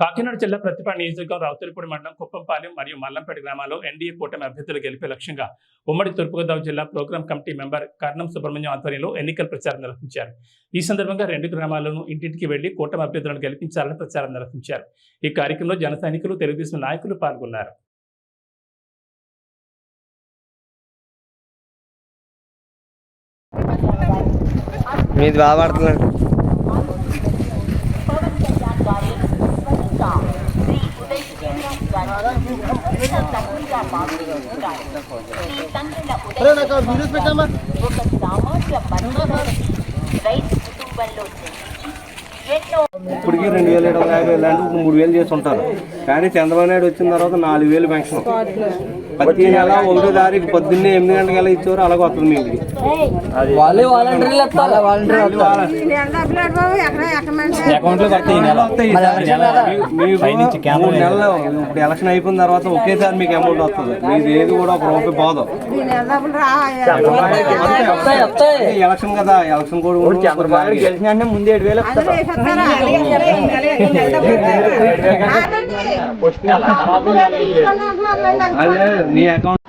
కాకినాడ జిల్లా ప్రతిపాడు నియోజకవర్గం రావుతలపూడి మండలం కుప్పంపాలెం మరియు మల్లంపేట గ్రామాల్లో ఎన్డీఏ కూటమి అభ్యర్థులు గెలిపే లక్ష్యంగా ఉమ్మడి తూర్పుగోదావరి జిల్లా ప్రోగ్రాం కమిటీ మెంబర్ కర్ణం సుబ్రహ్మణ్యం ఆధ్వర్యంలో ఎన్నికల ప్రచారం నిర్వహించారు. ఈ సందర్భంగా 2 గ్రామాల్లోనూ ఇంటింటికి వెళ్లి కూటమి అభ్యర్థులను గెలిపించాలని ప్రచారం నిర్వహించారు. ఈ కార్యక్రమంలో జన సైనికులు, తెలుగుదేశం నాయకులు పాల్గొన్నారు. మీది బాగా పడుతున్నాడు. ఇప్పటికి 2,750 ఇలాంటి 3,000 చేసి ఉంటారు. కానీ చంద్రబాబు నాయుడు వచ్చిన తర్వాత 4,000 పెన్షన్ ప్రతి నెల 1వ తారీఖు పొద్దున్నే 8 గంటలకల్లా ఇచ్చేవారు. అలాగే వస్తుంది మీ ఇంటికి. ఇప్పుడు ఎలక్షన్ అయిపోయిన తర్వాత ఒకేసారి మీకు అమౌంట్ వస్తుంది. మీది ఏది కూడా ఒక రూపాయి పోదు. ఎలక్షన్ కదా, ఎలక్షన్ కూడా ముందు 7,000 అదే నీ అకౌంట్.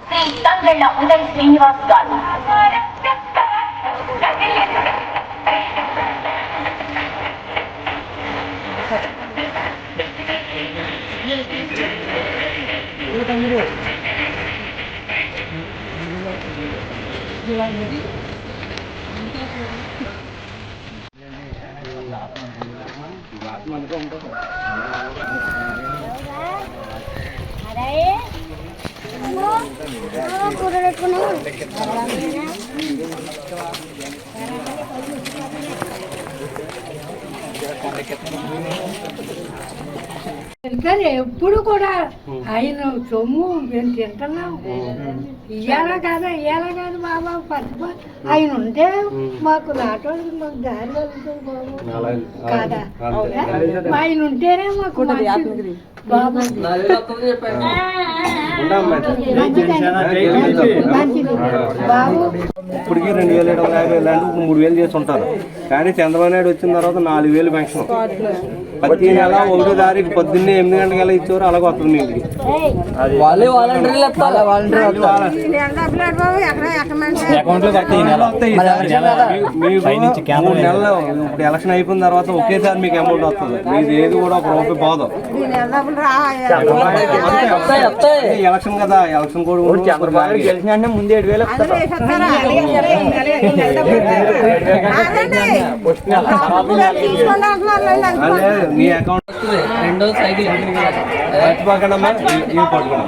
ఎప్పుడు కూడా ఆయన సొమ్ము మేము తింటున్నాం. ఇయ్యాల కాదు బాబా పట్టుకో. ఆయన ఉంటే మాకు నాటోళ్ళకి మాకు దారి వెళ్తుంది బాబు కాదా. ఆయన ఉంటేనే మాకు బాబు బాబు. ఇప్పటికి 2,750 ఇలాంటి 3,000 చేసి ఉంటారు. కానీ చంద్రబాబు నాయుడు వచ్చిన తర్వాత 4,000 పెన్షన్ ప్రతి నెల 1వ తారీఖు పొద్దున్నే 8 గంటలకల్లా ఇచ్చేవారు. అలాగే వస్తుంది మీ ఇంటికి. 3 నెలలు ఇప్పుడు ఎలక్షన్ అయిపోయిన తర్వాత ఒకేసారి మీకు అమౌంట్ వస్తుంది. మీది ఏది కూడా ఒక రూపాయి పోదు. ఎలక్షన్ కదా, ఎలక్షన్ కూడా ముందు 7,000 నీ అకౌంట్. రెండో సైకిల్ మర్చిపోకండమ్మా, ఇవి పట్టుకున్నాం.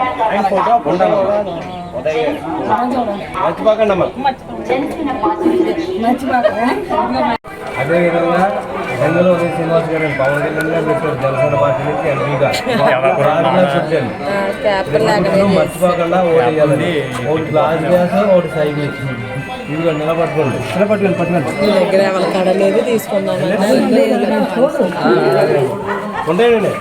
మర్చిపోకండమ్మా. అదేవిధంగా బెంగళూరు శ్రీనివాస్ గారు పవన్ కళ్యాణ్ గారు పెట్టారు జనసేన పార్టీ నుంచి ఎంపీగా. మర్చిపోకుండా ఓటు వేయాలని. ఒకటి లాస్ట్ గ్యాస్, ఒకటి సైకిల్. ఇదిగో నిలబట్టుకోండి. తీసుకున్నాను. ఉంటాయండి.